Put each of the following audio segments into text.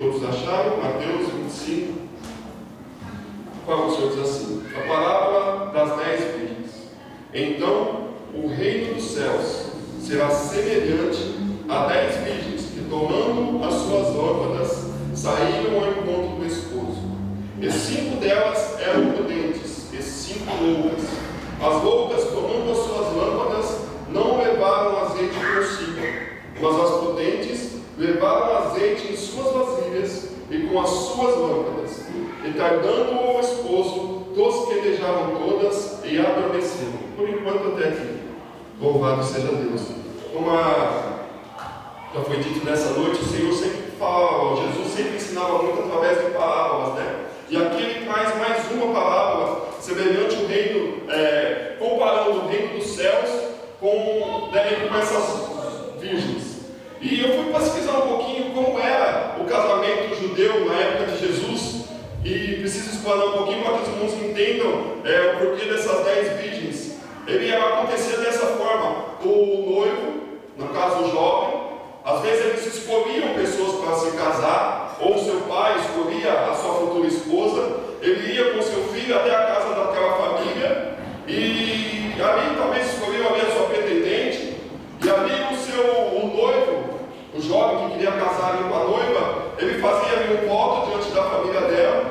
Todos acharam? Mateus 25. Qual o Senhor diz assim? A parábola das 10 virgens. Então, o reino dos céus será semelhante a 10 virgens que, tomando as suas lâmpadas, saíram ao encontro do esposo. E 5 delas eram prudentes, e 5 loucas. As loucas, tomando as suas lâmpadas, não levaram azeite consigo, mas as prudentes levaram azeite em suas vasilhas e com as suas lâmpadas. E tardando o esposo, tosquenejaram todas e adormeceram. Por enquanto até aqui. Louvado seja Deus. Como já foi dito nessa noite, o Senhor sempre fala, Jesus sempre ensinava muito através de parábolas, né? E aqui ele traz mais uma parábola semelhante ao reino, comparando o reino dos céus com essas virgens. E eu fui pesquisar um pouquinho como era o casamento judeu na época de Jesus, e preciso explanar um pouquinho para que os irmãos entendam o porquê dessas 10 virgens. Ele acontecia dessa forma: o noivo, no caso o jovem, às vezes eles escolhiam pessoas para se casar, ou seu pai escolhia a sua futura esposa, ele ia com seu filho até a casa daquela família, e ali talvez escolheu ali a sua pretendente, e ali o noivo, o jovem que queria casar ali com a noiva, ele fazia ali um voto diante da família dela,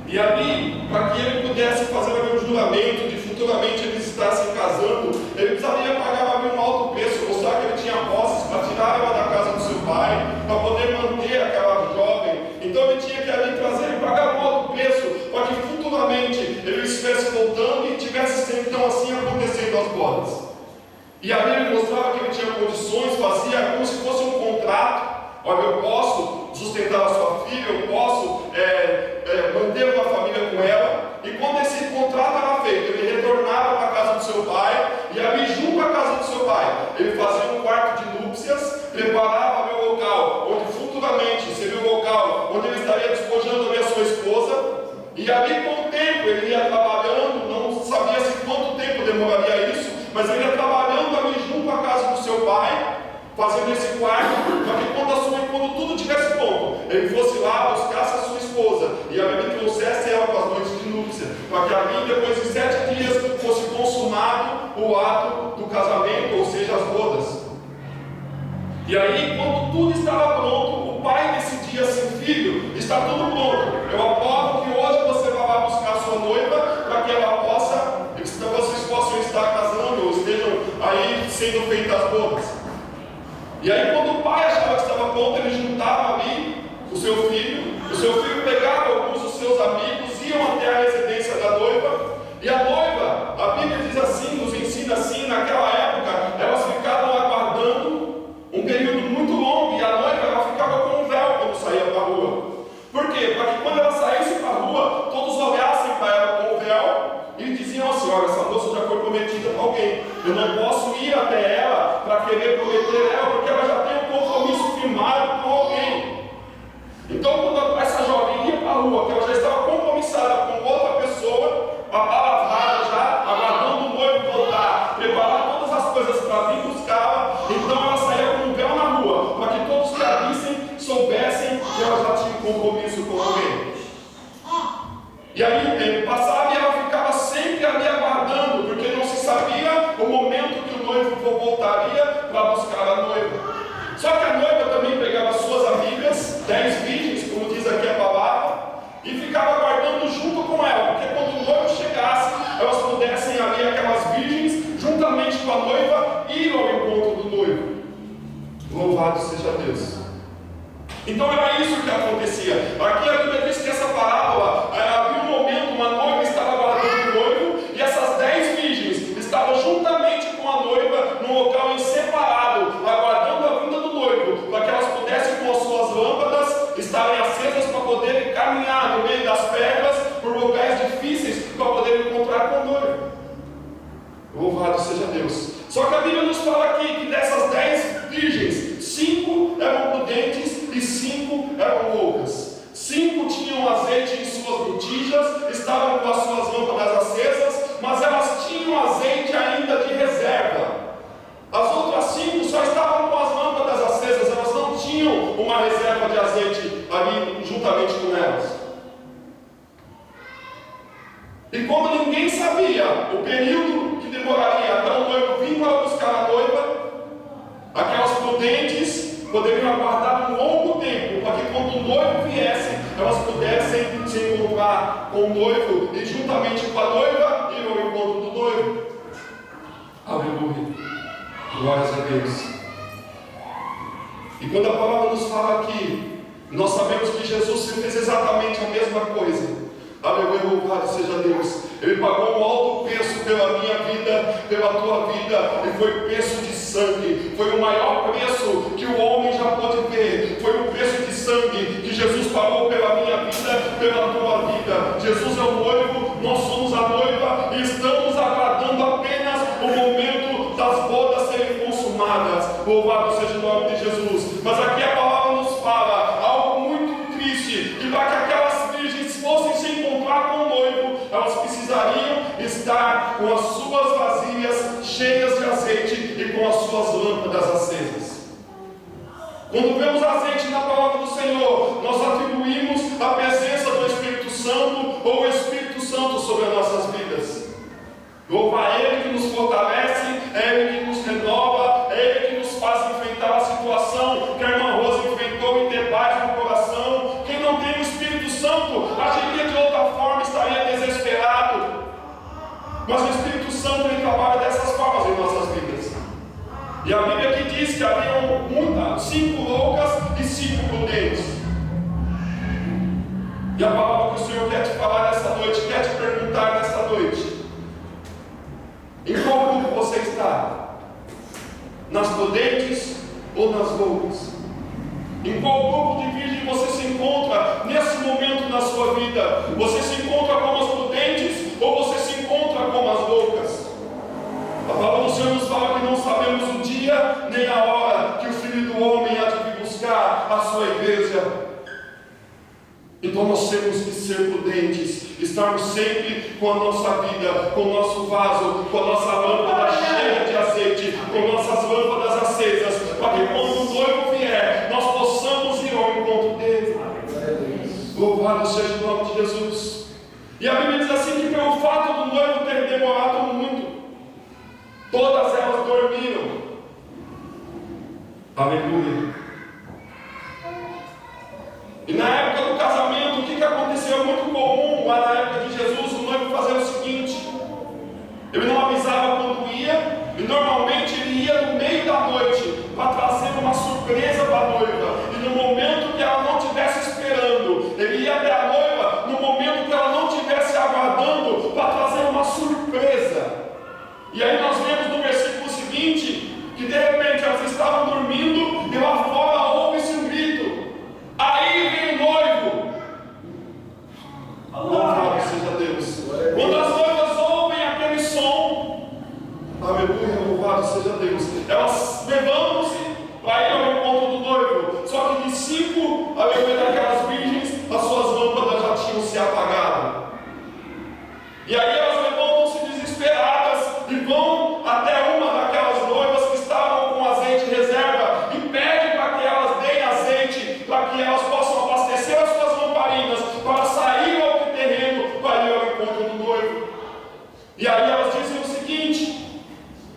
e ali, para que ele pudesse fazer ali um juramento de futuramente eles estassem casando, ele precisaria pagar ali um alto preço, mostrar que ele tinha posses para tirar ela da casa do seu pai, para poder manter aquela jovem. Então ele tinha que ali trazer e pagar um alto preço, para que futuramente ele estivesse voltando e tivesse sempre então assim acontecendo as bodas. E ali ele mostrava que ele tinha condições, fazia como se fosse um contrato. Olha, eu posso sustentar a sua filha, eu posso manter uma família com ela. E quando esse contrato era feito, ele retornava para a casa do seu pai, e ali junto à casa do seu pai, ele fazia um quarto de núpcias, preparava o local onde futuramente seria o local onde ele estaria despojando a sua esposa. E ali com o tempo ele ia trabalhando, não sabia se quanto tempo demoraria isso, mas ele ia trabalhando ali junto à casa do seu pai, fazendo esse quarto, para que quando tudo tivesse pronto, ele fosse lá, buscasse a sua esposa, e ali trouxesse ela para as noites de núpcia, para que ali, depois de 7 dias, fosse consumado o ato do casamento, ou seja, as bodas. E aí, quando tudo estava pronto, o pai decidia assim: filho, está tudo pronto, eu aprovo que hoje você vai lá buscar a sua noiva, para que ela possa, vocês possam estar casando, ou estejam aí sendo feitas as bodas. E aí, quando o pai achava que estava pronto, ele juntava ali o seu filho pegava alguns dos seus amigos, iam até a residência da noiva, e a noiva, a Bíblia diz assim, nos ensina assim, naquela época, elas ficavam aguardando um período muito longo, e a noiva ela ficava com um véu quando saía para a rua. Por quê? Para que quando ela saísse para a rua, todos olhassem para ela com o véu e diziam assim: olha, essa moça já foi prometida para alguém, eu não posso ir até ela para querer prometer ela, porque ela já tem um compromisso firmado com alguém. Então, quando essa jovem ia para a rua, que ela já estava compromissada com outra pessoa, apalavrada já, aguardando o noivo voltar, preparar todas as coisas para vir buscá-la, então ela saía com um véu na rua, para que todos que a vissem soubessem que ela já tinha um compromisso com alguém. E aí o tempo passava e ela ficava sempre ali aguardando, porque não se sabia o momento que o noivo voltaria para buscar a noiva. Só que a noiva também pegava suas amigas, 10 virgens, como diz aqui a palavra, e ficava aguardando junto com ela, porque quando o noivo chegasse, elas pudessem ali, aquelas virgens, juntamente com a noiva, ir ao encontro do noivo. Louvado seja Deus. Então era isso que acontecia. Aqui a Bíblia diz que essa parábola, havia um momento, uma noiva estava aguardando o noivo, e essas 10 virgens estavam juntamente com a noiva, num local em separado, aguardando a vinda do noivo, para que elas pudessem com as suas lâmpadas estarem acesas para poderem caminhar no meio das pedras, por locais difíceis, para poderem encontrar com o noivo. Louvado seja Deus. Só que a Bíblia nos fala aqui que dessas 10 virgens, 5 eram prudentes e 5 eram loucas. 5 tinham azeite em suas botijas, estavam com as suas lâmpadas acesas, mas elas tinham azeite ainda de reserva. As outras 5 só estavam com as lâmpadas acesas, elas não tinham uma reserva de azeite ali juntamente com elas. E como ninguém sabia o período que demoraria até o noivo vir para buscar a noiva, aquelas prudentes poderiam aguardar um longo tempo, para que quando o noivo viesse, elas pudessem se encontrar com o noivo e juntamente com a noiva ir ao encontro do noivo. Aleluia. Glórias a Deus. E quando a palavra nos fala aqui, nós sabemos que Jesus fez exatamente a mesma coisa. Aleluia, louvado seja Deus. Ele pagou um alto preço pela minha vida, pela tua vida, e foi preço de sangue. Foi o maior preço que o homem já pôde ver. Foi o preço de sangue que Jesus pagou pela minha vida, pela tua vida. Jesus é o noivo, nós somos a noiva e estamos aguardando apenas o momento das bodas serem consumadas. Louvado seja o nome de Jesus. Mas aqui a palavra nos fala algo muito triste, que para que aquelas virgens fossem se encontrar com o noivo, elas precisariam estar com as suas vasilhas cheias de azeite e com as suas lâmpadas acesas. Quando vemos azeite na palavra do Senhor, nós atribuímos a presença do Espírito Santo ou o Espírito Santo sobre as nossas vidas. Louva a Ele que nos fortalece, é Ele que nos renova, é Ele que nos faz enfrentar a situação que a irmã Rosa enfrentou e ter paz no coração. Quem não tem o Espírito Santo agiria de outra forma, estaria desesperado. Mas o Espírito Santo ele trabalha dessas formas em nossas vidas. E a Bíblia aqui diz que haviam 5 loucas e 5 prudentes. E a palavra que o Senhor quer te falar nessa noite, quer te perguntar nessa noite: em qual grupo você está? Nas prudentes ou nas loucas? Em qual grupo de virgem você se encontra nesse momento na sua vida? Você se encontra como as prudentes ou você se encontra como as loucas? A palavra do Senhor nos fala que não sabemos o dia nem a hora que o Filho do Homem há de vir buscar a sua igreja. Então nós temos que ser prudentes, estarmos sempre com a nossa vida, com o nosso vaso, com a nossa lâmpada cheia de azeite, com nossas lâmpadas acesas, para que quando o noivo vier, nós possamos ir ao encontro dele. Louvado seja o nome de Jesus. E a Bíblia diz assim que pelo fato do noivo ter demorado muito, todas elas dormiram. Aleluia. E na época do casamento, o que aconteceu? Muito comum lá na época de Jesus, o noivo fazer o seguinte: ele não avisava quando ia, e normalmente ele ia no meio da noite para trazer uma surpresa para a noiva. E no momento que ela não estivesse esperando, ele ia até a noiva no momento que ela não estivesse aguardando para trazer uma surpresa. E aí nós vemos no versículo seguinte que de repente elas estavam dormindo e lá fora ouve-se um grito: aí vem o noivo. Louvado seja Deus. Quando as noivas ouvem aquele som, aleluia, louvado seja Deus, elas levantam-se para ir ao encontro do noivo. Só que de 5, aleluia, daquelas virgens, as suas lâmpadas já tinham se apagado. E aí elas levantam-se desesperadas e vão até uma daquelas noivas que estavam com azeite em reserva e pedem para que elas deem azeite, para que elas possam abastecer as suas lamparinas, para sair ao terreno, para ir ao encontro do noivo. E aí elas dizem o seguinte: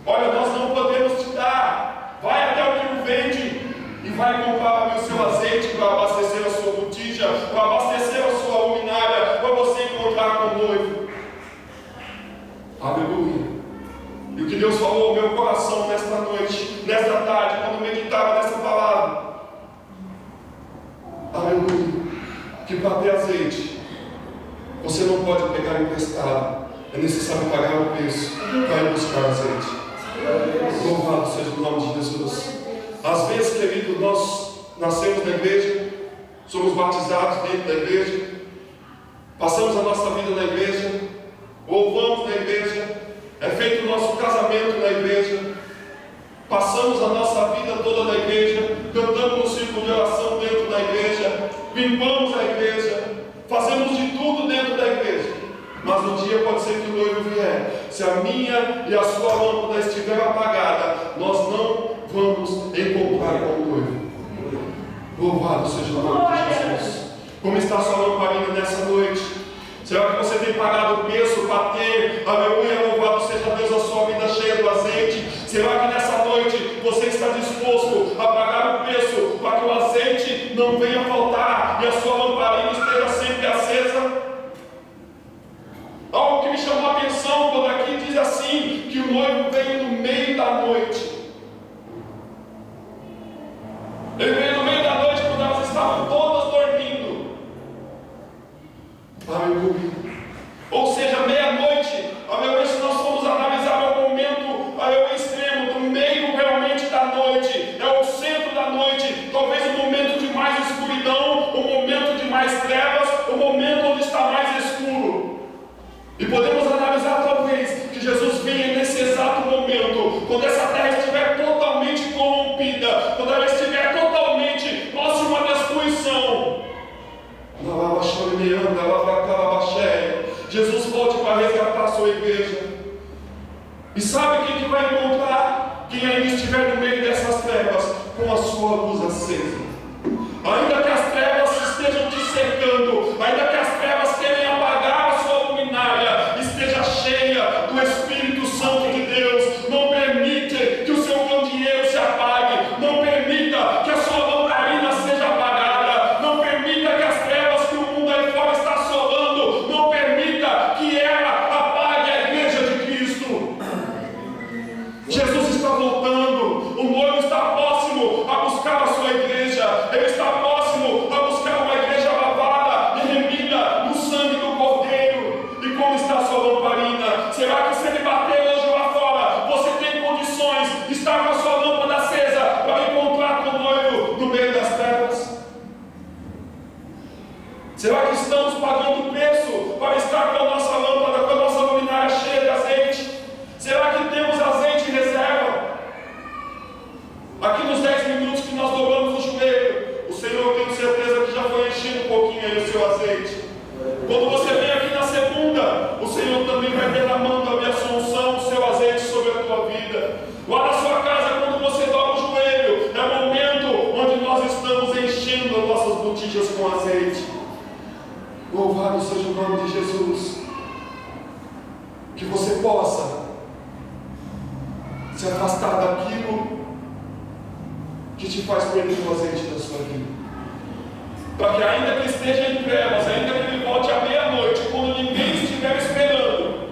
olha, nós não podemos te dar, vai até o que o vende e vai comprar ali o seu azeite para abastecer a sua botija, para abastecer a sua luminária, para você encontrar com o noivo. Aleluia. E o que Deus falou ao meu coração nesta noite, nesta tarde, quando meditava nessa palavra: aleluia, que para ter azeite você não pode pegar emprestado, é necessário pagar o preço para ir buscar azeite. Louvado seja o nome de Jesus. Às vezes, querido, nós nascemos na igreja, somos batizados dentro da igreja, passamos a nossa vida na igreja, louvamos na igreja, é feito o nosso casamento na igreja, passamos a nossa vida toda na igreja, cantamos no círculo de oração dentro da igreja, limpamos a igreja, fazemos de tudo dentro da igreja. Mas um dia pode ser que o noivo vier. Se a minha e a sua lâmpada estiver apagada, nós não vamos encontrar com o noivo. Louvado seja o nome de Jesus. Como está a sua lamparina nessa noite? Será que você tem pagado o preço para ter, aleluia, louvado seja Deus, a sua vida cheia do azeite? Será que nessa noite você está disposto a pagar o preço para que o azeite não venha faltar e a sua lamparina esteja sempre acesa? Algo que me chamou a atenção quando aqui diz assim, que o noivo veio no meio da noite. Ele veio no meio da noite quando elas estavam todas dormindo. Aleluia. Ou seja, meia-noite. Aleluia. Se nós formos analisar o momento, aleluia, extremo, do meio realmente da noite, é o centro da noite, talvez o momento de mais escuridão, o momento de mais trevas, o momento onde está mais escuro. E podemos analisar talvez que Jesus venha nesse exato momento, quando essa terra estiver totalmente corrompida, quando ela estiver totalmente próxima à destruição. Jesus volte para resgatar a sua igreja. E sabe quem que vai encontrar? Quem ainda estiver no meio dessas trevas, com a sua luz acesa. Ainda que as trevas estejam te cercando, ainda que as trevas querem apagar a sua luminária, esteja cheia do Espírito Santo de Deus. Não permite que o seu candeeiro se apague. Não permita que a sua lamparina seja apagada. Não permita que as trevas que o mundo aí fora está assolando, não permita que ela apague a igreja de Cristo. Jesus está voltando. O noivo está próximo a buscar a sua igreja. Ele está próximo a buscar uma igreja lavada e remida no sangue do Cordeiro. E como está a sua lamparina? Será que se ele bater hoje lá fora, você tem condições de estar com a sua lâmpada acesa para encontrar com o noivo no meio das trevas? Será que estamos pagando o preço para estar com a nossa lâmpada, com a nossa luminária cheia de azeite? Será que temos azeite em reserva? Aqui nos 10 minutos que nós dobramos o joelho, o Senhor, eu tenho certeza que já foi enchendo um pouquinho aí o seu azeite. Quando você vem aqui na segunda, o Senhor também vai derramando a minha unção, o seu azeite sobre a tua vida. Lá na sua casa, quando você dobra o joelho, é o momento onde nós estamos enchendo as nossas botijas com azeite. Louvado seja o nome de Jesus. Que você possa se afastar daquilo que te faz perder o azeite da sua vida. Para que ainda que esteja em trevas, ainda que ele volte à meia-noite, quando ninguém estiver esperando,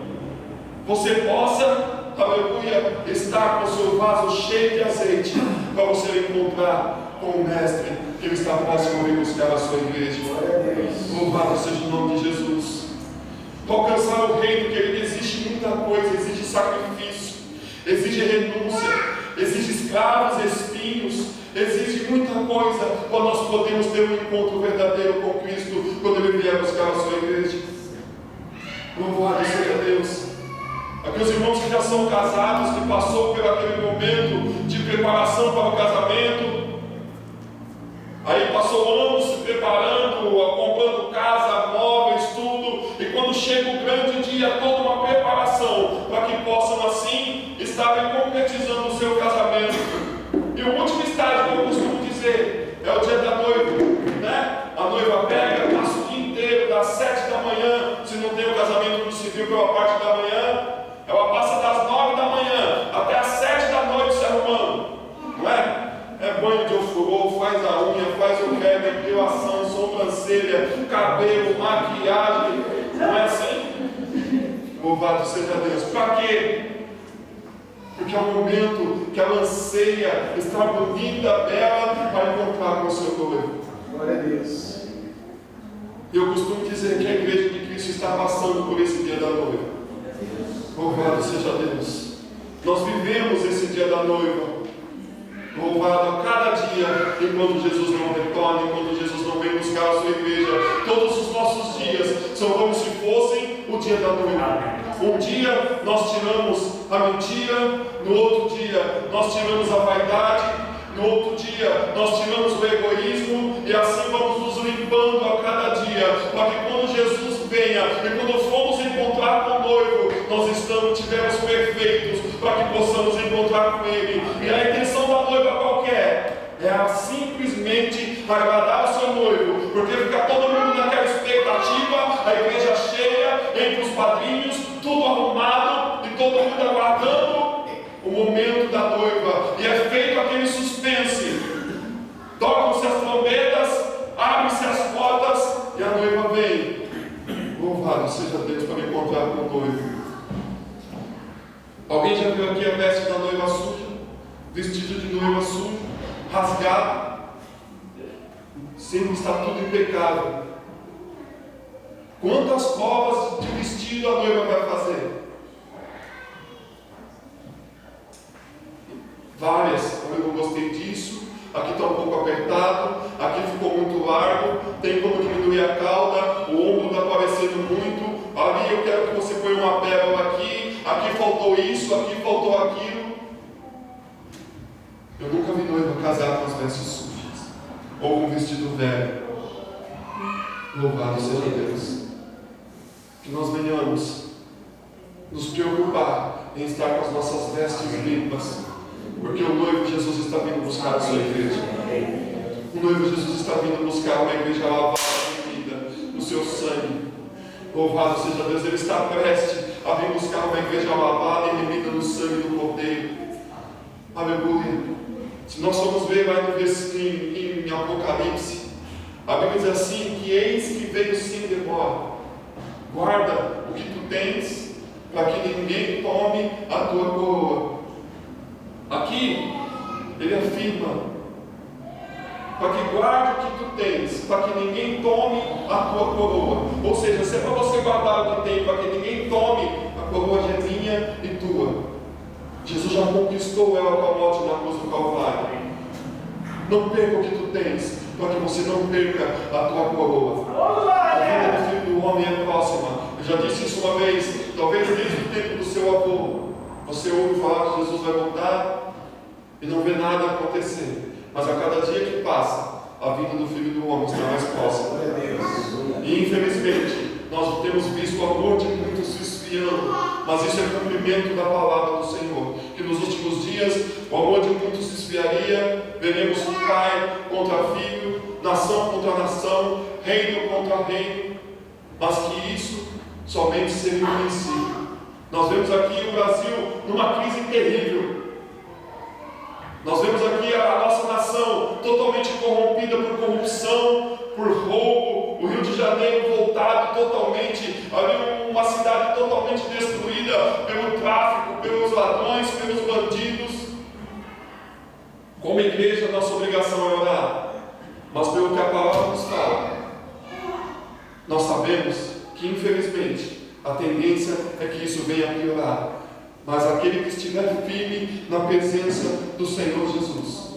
você possa, aleluia, estar com o seu vaso cheio de azeite, para você encontrar com o Mestre, que ele está próximo a vir buscar a sua igreja. Louvado seja o nome de Jesus. Para alcançar o reino, querido, existe muita coisa, exige sacrifício, exige renúncia, exige escravos, espinhos, exige muita coisa para nós podermos ter um encontro verdadeiro com Cristo quando ele vier buscar a sua igreja. Louvado seja Deus. Aqui os irmãos que já são casados, que passou por aquele momento de preparação para o casamento, aí passou anos se preparando, comprando casa, móveis, tudo, e quando chega o grande dia, toda uma preparação para que possam assim estarem concretizando o seu casamento. E o último estágio que eu costumo dizer é o dia da noiva, né? A noiva pega, passa o dia inteiro, das 7 da manhã, se não tem o casamento no civil pela parte da manhã, ela passa das 9 da manhã até as 7 da noite se arrumando, não é? É banho de ofurô, faz a unha, faz o creme, depilação, sobrancelha, cabelo, maquiagem, não é assim? Louvado seja Deus. Para quê? Porque é um momento que ela anseia estar bonita, bela, para encontrar com o seu noivo. Glória a Deus. Eu costumo dizer que a igreja de Cristo está passando por esse dia da noiva. Louvado seja Deus. Nós vivemos esse dia da noiva. Louvado a cada dia, enquanto Jesus não retorna, enquanto Jesus não vem buscar a sua igreja. Todos os nossos dias são como se fossem o dia da noiva. Um dia nós tiramos a mentira, no outro dia nós tiramos a vaidade, no outro dia nós tiramos o egoísmo, e assim vamos nos limpando a cada dia, para que quando Jesus venha e quando formos encontrar com o noivo, nós estivermos perfeitos, para que possamos encontrar com ele. E a intenção da noiva qual que é? É simplesmente agradar o seu noivo, porque fica todo mundo naquela expectativa, a igreja cheia, entre os padrinhos, tudo arrumado e todo mundo aguardando o momento da noiva, e é feito aquele suspense. Tocam-se as trombetas, abrem-se as portas e a noiva vem. Louvado seja Deus para me encontrar com o noivo. Alguém já viu aqui a veste da noiva suja? Vestido de noiva sujo, rasgado, sempre está tudo impecável. Quantas provas de vestido a noiva vai fazer? Várias. Eu não gostei disso. Aqui está um pouco apertado, aqui ficou muito largo, tem como diminuir a cauda, o ombro está aparecendo muito, ali eu quero que você ponha uma pérola aqui faltou isso, aqui faltou aquilo. Eu nunca vi noiva casar com as vestes sujas, ou com um vestido velho. Louvado seja Deus. Que nós venhamos nos preocupar em estar com as nossas vestes limpas, porque o noivo Jesus está vindo buscar a sua igreja. O noivo Jesus está vindo buscar uma igreja lavada em vida, no seu sangue. Louvado seja Deus, Ele está prestes a vir buscar uma igreja lavada e remida no sangue do Cordeiro. Aleluia. Se nós formos ver lá em Apocalipse, a Bíblia diz assim, que eis que veio sim demora. Guarda o que tu tens, para que ninguém tome a tua coroa. Aqui, ele afirma, para que guarde o que tu tens, para que ninguém tome a tua coroa. Ou seja, se é para você guardar o que tem, para que ninguém tome, a coroa já é minha e tua. Jesus já conquistou ela com a morte na cruz do Calvário. Não perca o que tu tens, para que você não perca a tua coroa. A vida do Filho do Homem é próxima. Eu já disse isso uma vez, talvez desde o tempo do seu avô. Você ouve falar que Jesus vai voltar e não vê nada acontecer. Mas a cada dia que passa, a vida do Filho do Homem está mais próxima. E infelizmente, nós temos visto o amor de muitos se esfriando, mas isso é cumprimento da palavra do Senhor. Que nos últimos dias, o amor de muitos se esfriaria, veremos pai contra filho, nação contra nação, reino contra reino, mas que isso somente seria um princípio. Nós vemos aqui o Brasil numa crise terrível. Nós vemos aqui a nossa nação totalmente corrompida por corrupção, por roubo, o Rio de Janeiro voltado totalmente, ali uma cidade totalmente destruída pelo tráfico, pelos ladrões, pelos bandidos. Como igreja, nossa obrigação é orar, mas pelo que a palavra nos fala, nós sabemos que infelizmente a tendência é que isso venha a piorar. Mas aquele que estiver firme na presença do Senhor Jesus,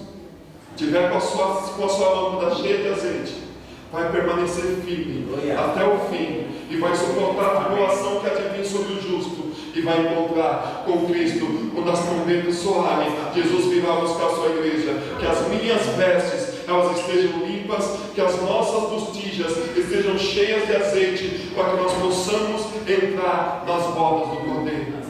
estiver com a sua lâmpada cheia de azeite, vai permanecer firme até o fim e vai suportar a tribulação que há de vir sobre o justo e vai encontrar com Cristo quando as trombetas soarem. Jesus virá buscar a sua igreja, que as minhas vestes elas estejam limpas, que as nossas botijas estejam cheias de azeite, para que nós possamos entrar nas bodas do Cordeiro.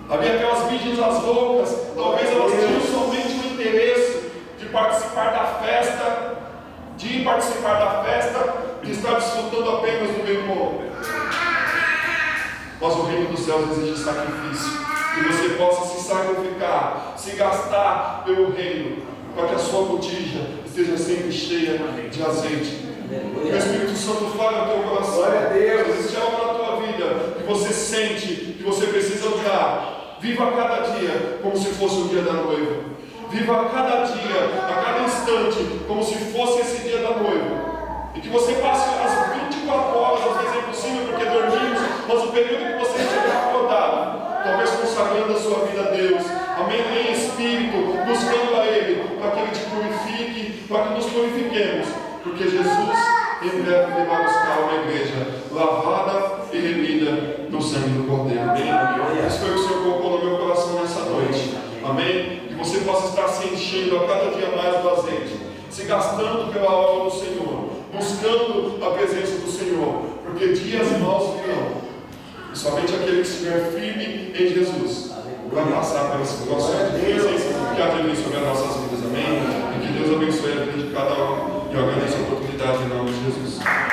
Havia aquelas virgens as loucas, talvez elas tinham somente o interesse de participar da festa, de estar desfrutando apenas do bem bom. Mas o reino dos céus exige sacrifício, que você possa se sacrificar, se gastar pelo reino, para que a sua botija esteja sempre cheia de azeite. Que o Espírito Santo fale ao teu coração. Glória a Deus. Se existe algo na tua vida que você sente que você precisa mudar, viva cada dia como se fosse o dia da noiva. Viva cada dia, a cada instante, como se fosse esse dia da noiva. E que você passe as 24 horas, às vezes é impossível porque dormimos, mas o período que você estiver acordado, talvez consagrando a sua vida a Deus, amém, em espírito, buscando a Ele, para que Ele te purifique, para que nos purifiquemos, porque Jesus em breve virá buscar uma igreja lavada e remida no sangue do Cordeiro. Amém? Isso foi o que o Senhor colocou no meu coração nessa noite. Amém? Que você possa estar se enchendo a cada dia mais do azeite, se gastando pela obra do Senhor, buscando a presença do Senhor, porque dias maus virão. E somente aquele que estiver firme em Jesus vai passar pelas situações difíceis que há de vir sobre as nossas vidas. Amém? E que Deus abençoe a vida de cada um. eu agradeço a oportunidade em nome de Jesus.